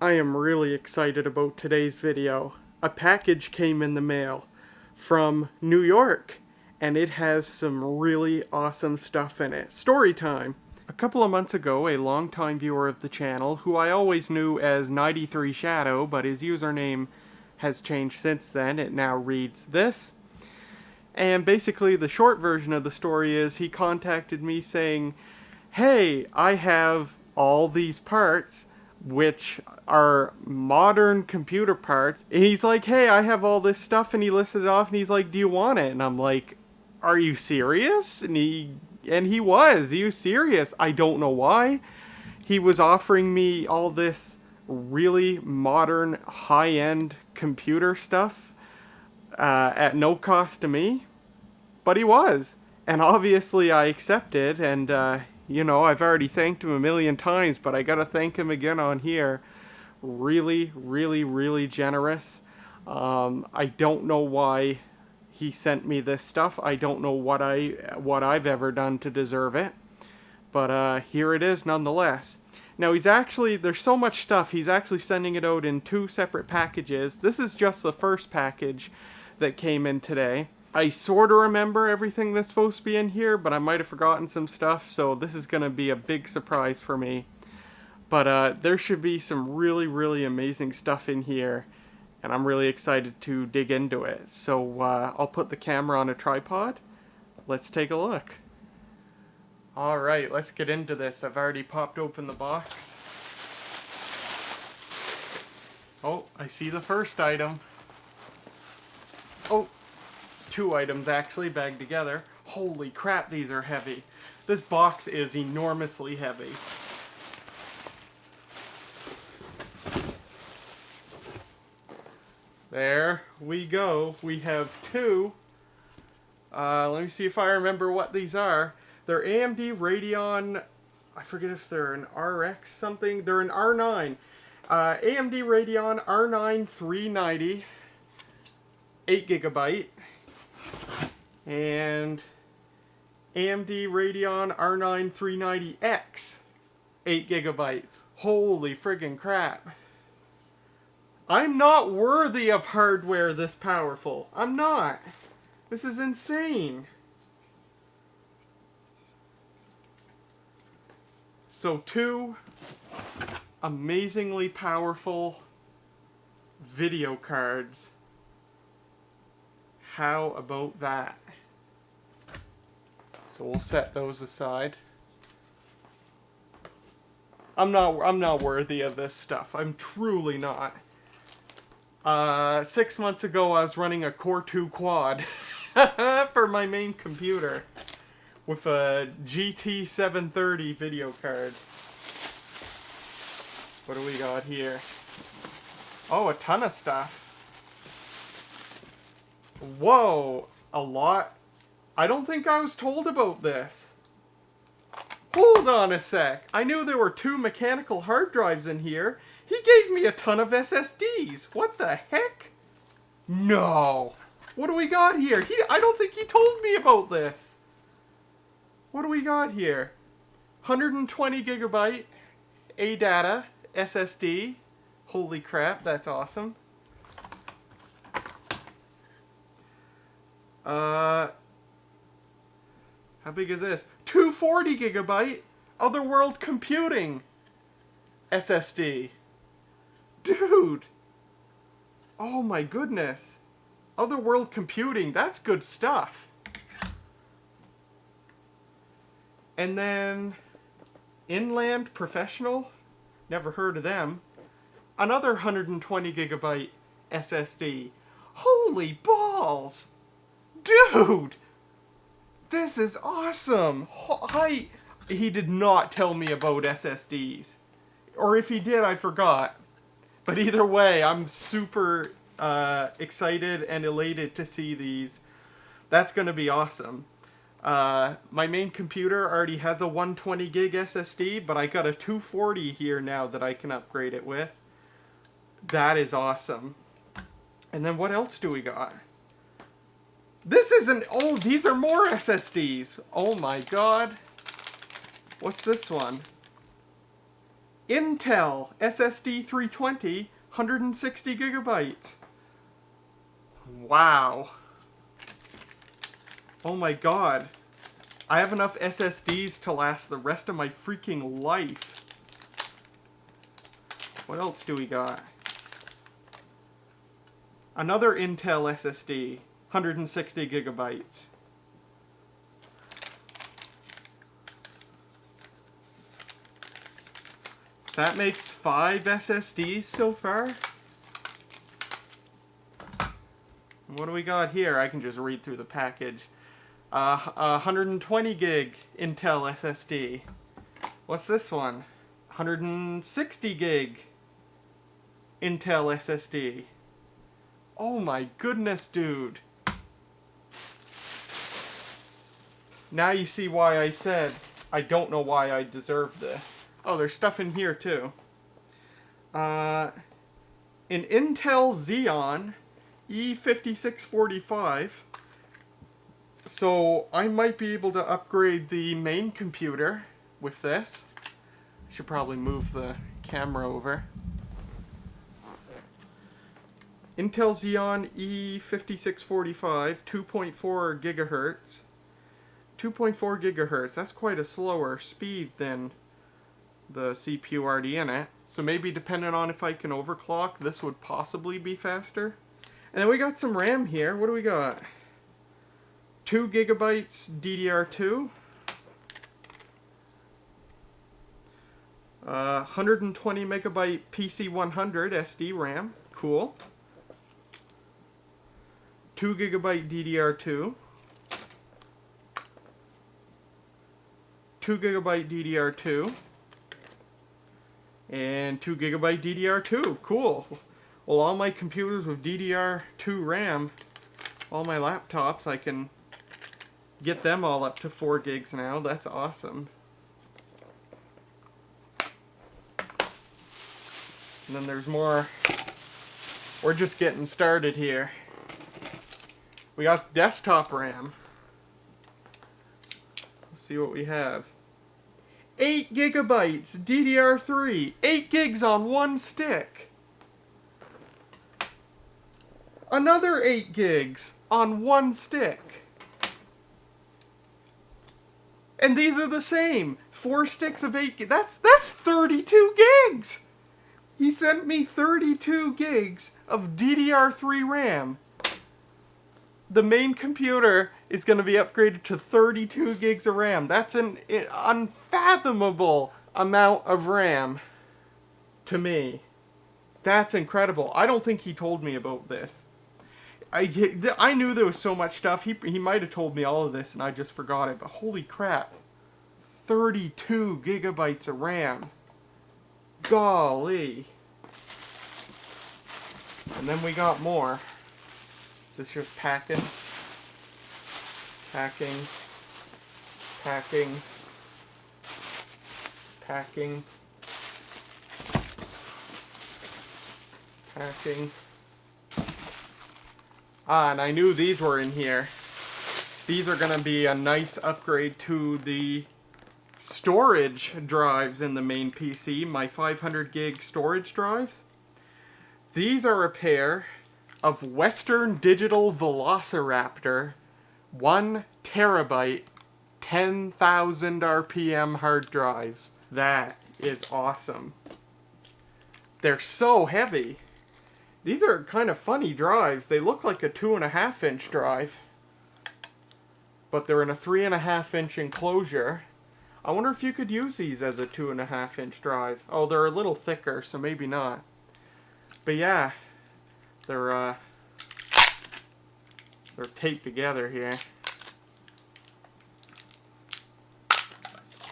I am really excited about today's video. A package came in the mail from New York, and it has some really awesome stuff in it. Story time! A couple of months ago, a longtime viewer of the channel, who I always knew as 93 Shadow, but his username has changed since then. It now reads this. And basically, the short version of the story is he contacted me saying, hey, I have all these parts, which are modern computer parts. And he's like, hey, I have all this stuff, and he listed it off, and he's like, do you want it? And I'm like, are you serious? And he was serious. I don't know why. He was offering me all this really modern, high-end computer stuff at no cost to me, but he was. And obviously I accepted, and I've already thanked him a million times, but I gotta thank him again on here. Really, really, really generous. I don't know why he sent me this stuff. I don't know what I've ever done to deserve it, but here it is nonetheless. Now there's so much stuff, he's actually sending it out in two separate packages. This is just the first package that came in today. I sort of remember everything that's supposed to be in here, but I might have forgotten some stuff, so this is going to be a big surprise for me. But there should be some really, really amazing stuff in here, and I'm really excited to dig into it. So I'll put the camera on a tripod. Let's take a look. Alright, let's get into this. I've already popped open the box. Oh, I see the first item. Oh, two items actually bagged together. Holy crap, these are heavy. This box is enormously heavy. There we go. We have two. Let me see if I remember what these are. They're AMD Radeon, I forget if they're an RX something. They're an R9. AMD Radeon R9 390, 8GB. And AMD Radeon R9 390X, 8GB. Holy friggin' crap. I'm not worthy of hardware this powerful. I'm not. This is insane. So two amazingly powerful video cards. How about that? So we'll set those aside. I'm not worthy of this stuff. I'm truly not. 6 months ago I was running a Core 2 quad for my main computer with a GT 730 video card. What do we got here? Oh, a ton of stuff. Whoa, a lot. I don't think I was told about this. Hold on a sec. I knew there were two mechanical hard drives in here. He gave me a ton of SSDs. What the heck? No. What do we got here? I don't think he told me about this. What do we got here? 120GB ADATA SSD. Holy crap, that's awesome. How big is this? 240GB Otherworld Computing SSD. Dude. Oh my goodness. Otherworld Computing, that's good stuff. And then Inland Professional, never heard of them. Another 120GB SSD. Holy balls! Dude! This is awesome! He did not tell me about SSDs. Or if he did, I forgot. But either way, I'm super excited and elated to see these. That's going to be awesome. My main computer already has a 120GB SSD, but I got a 240 here now that I can upgrade it with. That is awesome. And then what else do we got? This isn't... Oh, these are more SSDs. Oh my god. What's this one? Intel SSD 320, 160 gigabytes. Wow. Oh my god. I have enough SSDs to last the rest of my freaking life. What else do we got? Another Intel SSD, 160 gigabytes. That makes 5 SSDs so far. What do we got here? I can just read through the package. 120 gig Intel SSD. What's this one? 160 gig Intel SSD. Oh my goodness, dude. Now you see why I said I don't know why I deserve this. Oh, there's stuff in here too. An Intel Xeon E5645. So I might be able to upgrade the main computer with this. Should probably move the camera over. Intel Xeon E5645, 2.4 gigahertz. 2.4 gigahertz, that's quite a slower speed than the CPU already in it. So maybe depending on if I can overclock, this would possibly be faster. And then we got some RAM here. What do we got? 2 gigabytes DDR2. 120 megabyte PC100 SD RAM. Cool. 2 gigabyte DDR2. 2 gigabyte DDR2. And 2 gigabyte DDR2. Cool. Well, all my computers with DDR2 RAM, all my laptops, I can get them all up to 4 gigs now. That's awesome. And then there's more. We're just getting started here. We got desktop RAM. Let's see what we have. 8 gigabytes DDR3. 8 gigs on one stick. Another 8 gigs on one stick. And these are the same. 4 sticks of 8 gigs. That's 32 gigs. He sent me 32 gigs of DDR3 RAM. The main computer is going to be upgraded to 32 gigs of RAM. That's an unfathomable amount of RAM to me. That's incredible. I don't think he told me about this. I knew there was so much stuff. He might have told me all of this and I just forgot it. But holy crap. 32 gigabytes of RAM. Golly. And then we got more. Is this just packing? Packing. Packing. Packing. Packing. Ah, and I knew these were in here. These are going to be a nice upgrade to the storage drives in the main PC, my 500 gig storage drives. These are a pair of Western Digital Velociraptor 1 terabyte 10,000 RPM hard drives. That is awesome. They're so heavy. These are kind of funny drives. They look like a 2.5 inch drive, but they're in a 3.5 inch enclosure. I wonder if you could use these as a 2.5 inch drive. Oh, they're a little thicker, so maybe not. But yeah, they're taped together here.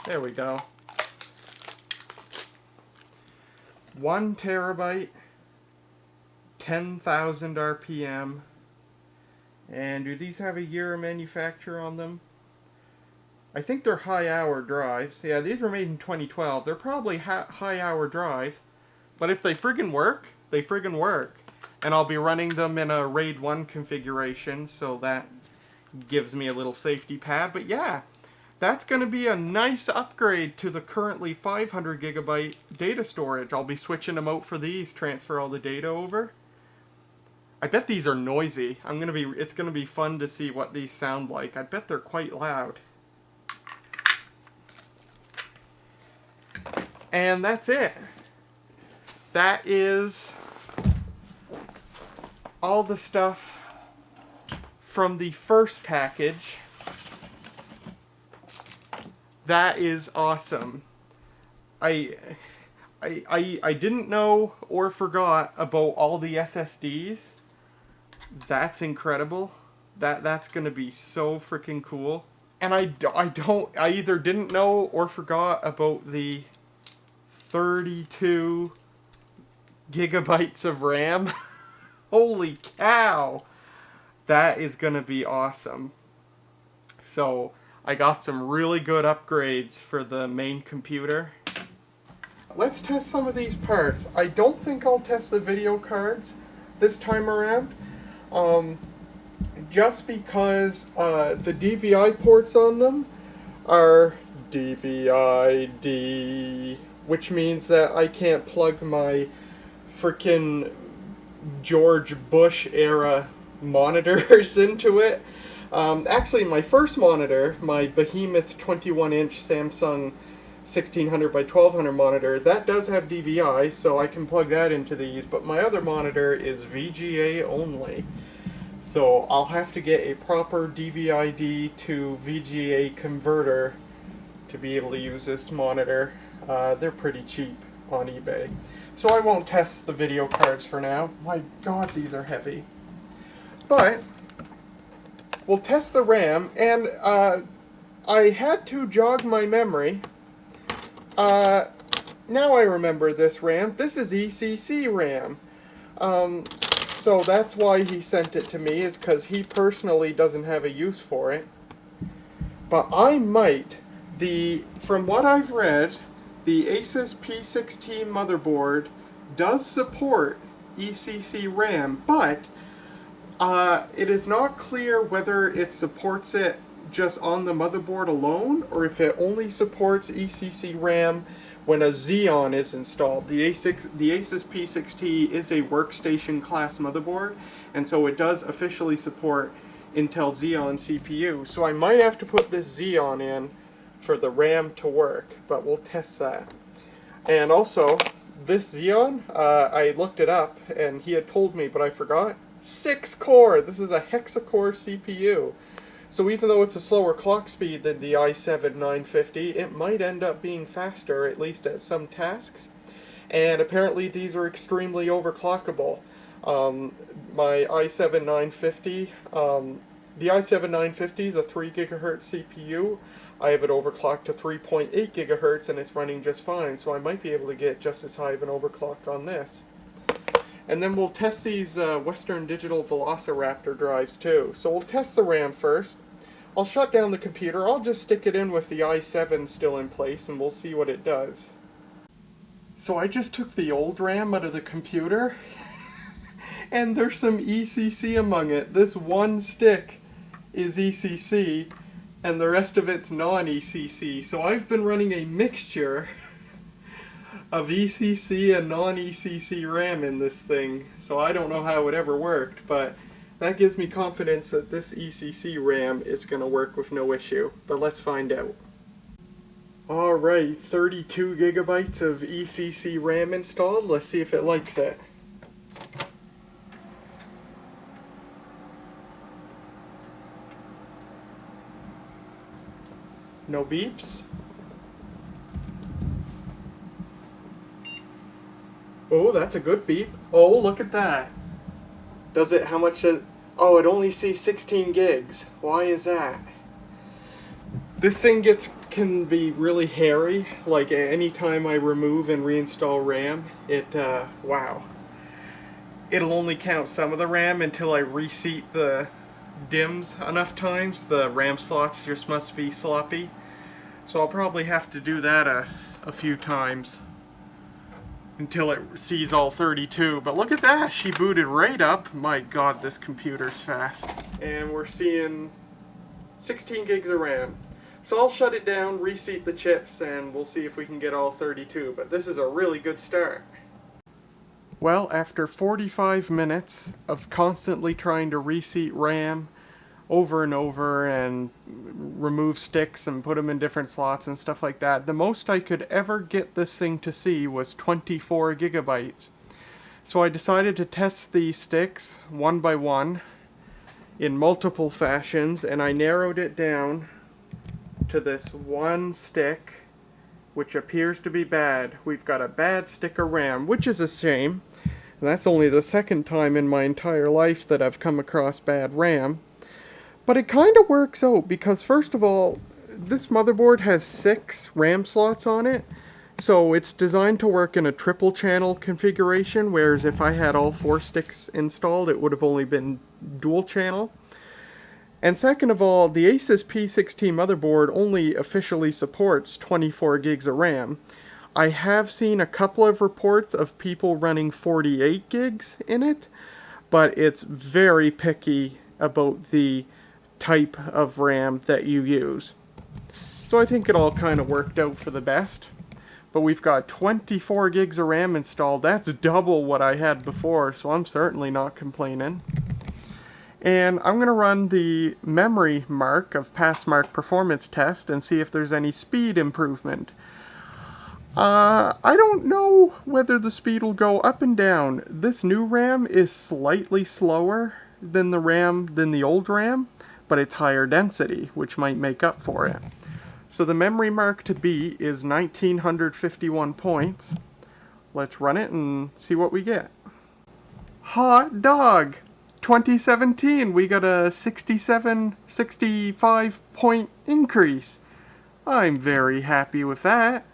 There we go. 1 terabyte, 10,000 RPM. And do these have a year of manufacture on them? I think they're high-hour drives. Yeah, these were made in 2012. They're probably high-hour drive. But if they friggin' work, they friggin' work. And I'll be running them in a RAID 1 configuration, so that gives me a little safety pad. But yeah, That's going to be a nice upgrade to the currently 500 gigabyte data storage. I'll be switching them out for these, transfer all the data over. I bet these are noisy. It's going to be fun to see what these sound like. I bet they're quite loud. And that's it. That is all the stuff from the first package. That is awesome. I didn't know or forgot about all the SSDs. That's incredible. That's gonna be so freaking cool. And I either didn't know or forgot about the 32 gigabytes of RAM. Holy cow! That is gonna be awesome. So I got some really good upgrades for the main computer. Let's test some of these parts. I don't think I'll test the video cards this time around. Just because the DVI ports on them are DVI-D, which means that I can't plug my frickin' George Bush era monitors into it. Actually, my first monitor, my behemoth 21-inch Samsung 1600 by 1200 monitor, that does have DVI, so I can plug that into these, but my other monitor is VGA only. So I'll have to get a proper DVI-D to VGA converter to be able to use this monitor. They're pretty cheap on eBay. So I won't test the video cards for now. My God, these are heavy. But we'll test the RAM, and I had to jog my memory. Now I remember this RAM. This is ECC RAM. So that's why he sent it to me, is because he personally doesn't have a use for it. But I might. From what I've read, the Asus P16 motherboard does support ECC RAM, but it is not clear whether it supports it just on the motherboard alone, or if it only supports ECC RAM when a Xeon is installed. The Asus P60 is a workstation class motherboard, and so it does officially support Intel Xeon CPU. So I might have to put this Xeon in for the RAM to work, but we'll test that. And also, this Xeon, I looked it up, and he had told me, but I forgot. 6-core! This is a hexa-core CPU. So even though it's a slower clock speed than the i7-950, it might end up being faster, at least at some tasks. And apparently these are extremely overclockable. My i7-950, the i7-950 is a 3 GHz CPU. I have it overclocked to 3.8 GHz and it's running just fine, so I might be able to get just as high of an overclock on this. And then we'll test these Western Digital Velociraptor drives too. So we'll test the RAM first. I'll shut down the computer. I'll just stick it in with the i7 still in place and we'll see what it does. So I just took the old RAM out of the computer and there's some ECC among it. This one stick is ECC and the rest of it's non-ECC. So I've been running a mixture of ECC and non-ECC RAM in this thing, so I don't know how it ever worked, but that gives me confidence that this ECC RAM is going to work with no issue, but let's find out. Alright, 32 gigabytes of ECC RAM installed. Let's see if it likes it. No beeps? Oh, that's a good beep. Oh, look at that. Does it, how much does, oh, it only sees 16 gigs. Why is that? This thing can be really hairy. Like any time I remove and reinstall RAM, wow. It'll only count some of the RAM until I reseat the DIMMs enough times. The RAM slots just must be sloppy. So I'll probably have to do that a few times until it sees all 32. But look at that, she booted right up. My God, this computer's fast. And we're seeing 16 gigs of RAM. So I'll shut it down, reseat the chips, and we'll see if we can get all 32, but this is a really good start. Well, after 45 minutes of constantly trying to reseat RAM over and over and remove sticks and put them in different slots and stuff like that, the most I could ever get this thing to see was 24 gigabytes. So I decided to test these sticks one by one in multiple fashions, and I narrowed it down to this one stick, which appears to be bad. We've got a bad stick of RAM, which is a shame. And that's only the second time in my entire life that I've come across bad RAM. But it kind of works out because, first of all, this motherboard has 6 RAM slots on it. So it's designed to work in a triple channel configuration, whereas if I had all 4 sticks installed, it would have only been dual channel. And second of all, the Asus P16 motherboard only officially supports 24 gigs of RAM. I have seen a couple of reports of people running 48 gigs in it, but it's very picky about the type of RAM that you use. So I think it all kind of worked out for the best. But we've got 24 gigs of RAM installed. That's double what I had before, so I'm certainly not complaining. And I'm going to run the memory mark of Passmark performance test and see if there's any speed improvement. I don't know whether the speed will go up and down. This new RAM is slightly slower than the old RAM, but it's higher density, which might make up for it. So the memory mark to beat is 1951 points. Let's run it and see what we get. Hot dog! 2017, we got a 65 point increase. I'm very happy with that.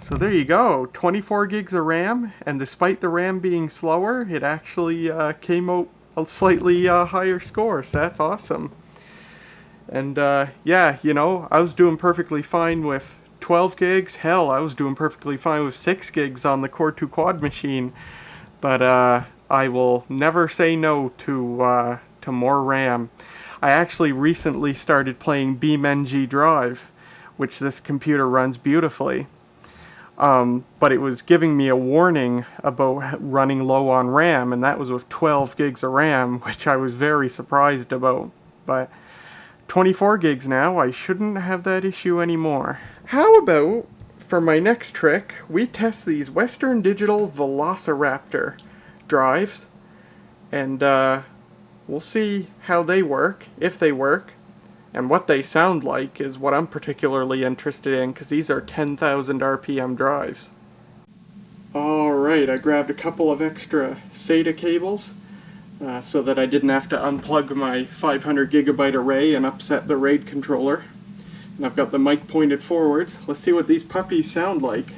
So there you go, 24 gigs of RAM, and despite the RAM being slower, it actually came out a slightly higher score, so that's awesome. And yeah, you know, I was doing perfectly fine with 12 gigs. Hell, I was doing perfectly fine with 6 gigs on the Core 2 Quad machine. But I will never say no to more RAM. I actually recently started playing BeamNG Drive, which this computer runs beautifully. But it was giving me a warning about running low on RAM, and that was with 12 gigs of RAM, which I was very surprised about. But 24 gigs now, I shouldn't have that issue anymore. How about, for my next trick, we test these Western Digital Velociraptor drives, and we'll see how they work, if they work, and what they sound like is what I'm particularly interested in, because these are 10,000 RPM drives. Alright, I grabbed a couple of extra SATA cables so that I didn't have to unplug my 500 gigabyte array and upset the RAID controller. And I've got the mic pointed forwards. Let's see what these puppies sound like.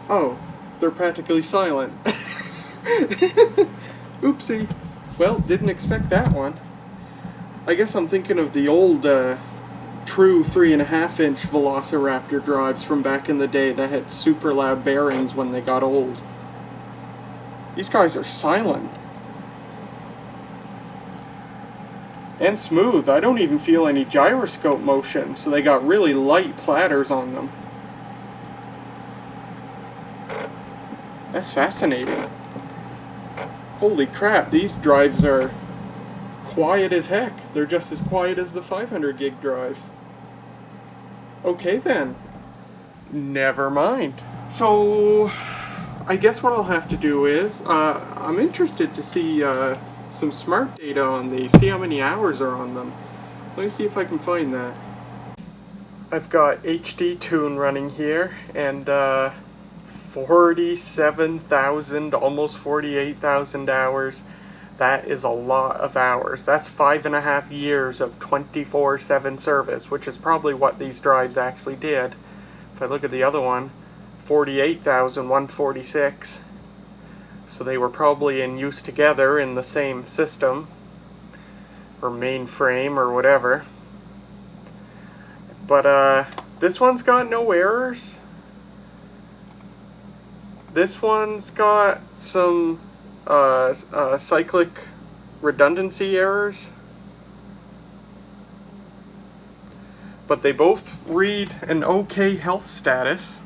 Oh, they're practically silent. Oopsie. Well, didn't expect that one. I guess I'm thinking of the old true 3.5-inch Velociraptor drives from back in the day that had super loud bearings when they got old. These guys are silent. And smooth. I don't even feel any gyroscope motion, so they got really light platters on them. That's fascinating. Holy crap, these drives are quiet as heck. They're just as quiet as the 500 gig drives. Okay then. Never mind. So, I guess what I'll have to do is, I'm interested to see some smart data on these, see how many hours are on them. Let me see if I can find that. I've got HD Tune running here, and 47,000, almost 48,000 hours. That is a lot of hours. That's 5.5 years of 24/7 service, which is probably what these drives actually did. If I look at the other one, 48,146. So they were probably in use together in the same system, or mainframe, or whatever. But this one's got no errors. This one's got some cyclic redundancy errors, but they both read an okay health status.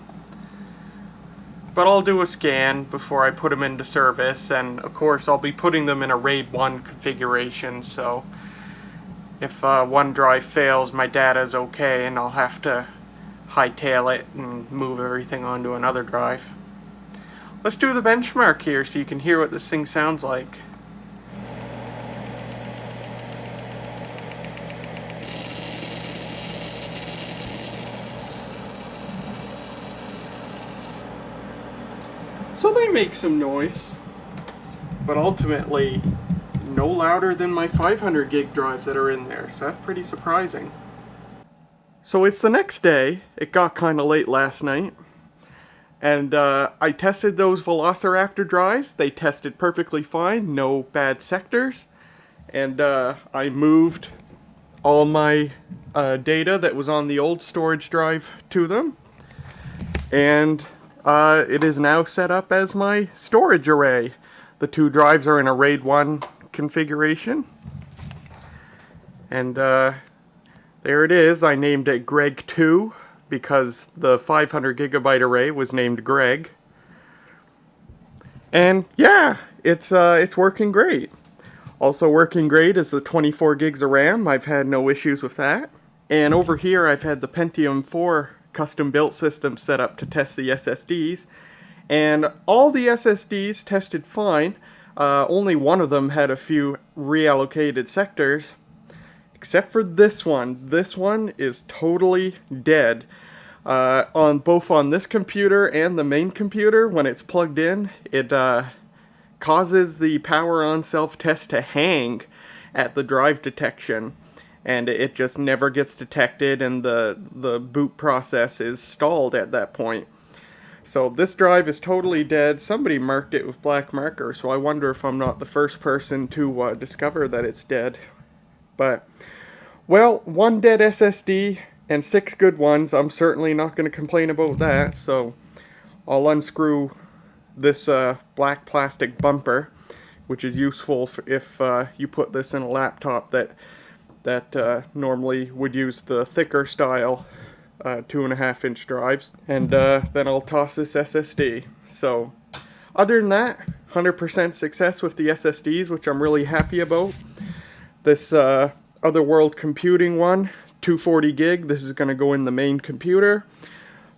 But I'll do a scan before I put them into service, and of course I'll be putting them in a RAID 1 configuration, so if one drive fails, my data's okay, and I'll have to hightail it and move everything onto another drive. Let's do the benchmark here so you can hear what this thing sounds like. So they make some noise, but ultimately no louder than my 500 gig drives that are in there, so that's pretty surprising. So it's the next day. It got kind of late last night, and I tested those Velociraptor drives. They tested perfectly fine, no bad sectors, and I moved all my data that was on the old storage drive to them, and it is now set up as my storage array. The two drives are in a RAID 1 configuration. And there it is. I named it Greg 2 because the 500 gigabyte array was named Greg. And yeah, it's working great. Also working great is the 24 gigs of RAM. I've had no issues with that. And over here I've had the Pentium 4 custom built system set up to test the SSDs, and all the SSDs tested fine. Only one of them had a few reallocated sectors, except for this one. This one is totally dead. Both on this computer and the main computer, when it's plugged in, it causes the power on self-test to hang at the drive detection. And it just never gets detected, and the boot process is stalled at that point. So this drive is totally dead. Somebody marked it with black marker, so I wonder if I'm not the first person to discover that it's dead. But, well, one dead SSD and 6 good ones. I'm certainly not going to complain about that, so I'll unscrew this black plastic bumper, which is useful if you put this in a laptop that normally would use the thicker style 2.5 inch drives, and then I'll toss this SSD. So other than that, 100% success with the SSDs, which I'm really happy about. This Otherworld Computing one, 240 gig, this is going to go in the main computer.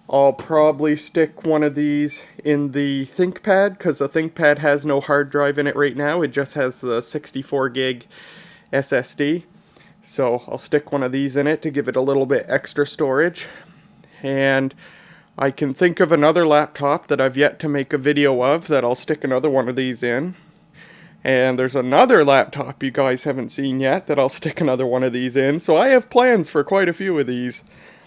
I'll probably stick one of these in the ThinkPad, because the ThinkPad has no hard drive in it right now. It just has the 64 gig SSD. So I'll stick one of these in it to give it a little bit extra storage. And I can think of another laptop that I've yet to make a video of that I'll stick another one of these in. And there's another laptop you guys haven't seen yet that I'll stick another one of these in. So I have plans for quite a few of these.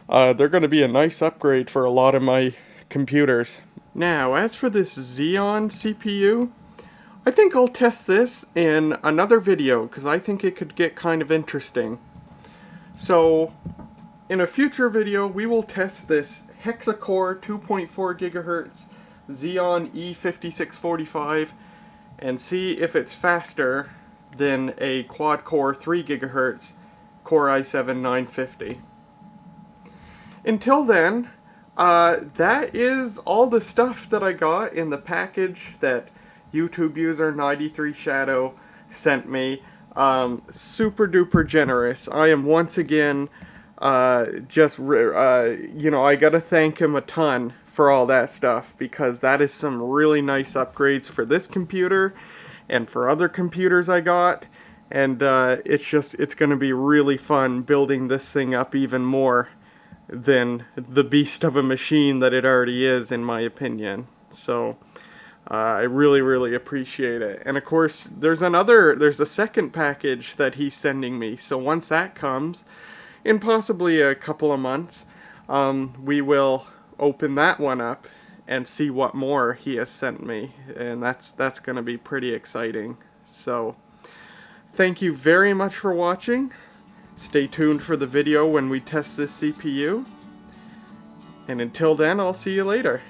They're going to be a nice upgrade for a lot of my computers. Now, as for this Xeon CPU, I think I'll test this in another video because I think it could get kind of interesting. So, in a future video, we will test this hexa-core 2.4 GHz Xeon E5645 and see if it's faster than a quad-core 3 GHz Core i7-950. Until then, that is all the stuff that I got in the package that YouTube user 93Shadow sent me. Super duper generous. I am once again I gotta thank him a ton for all that stuff, because that is some really nice upgrades for this computer and for other computers I got, and it's gonna be really fun building this thing up even more than the beast of a machine that it already is, in my opinion. So I really, really appreciate it. And of course, there's a second package that he's sending me. So once that comes, in possibly a couple of months, we will open that one up and see what more he has sent me. And that's going to be pretty exciting. So thank you very much for watching. Stay tuned for the video when we test this CPU. And until then, I'll see you later.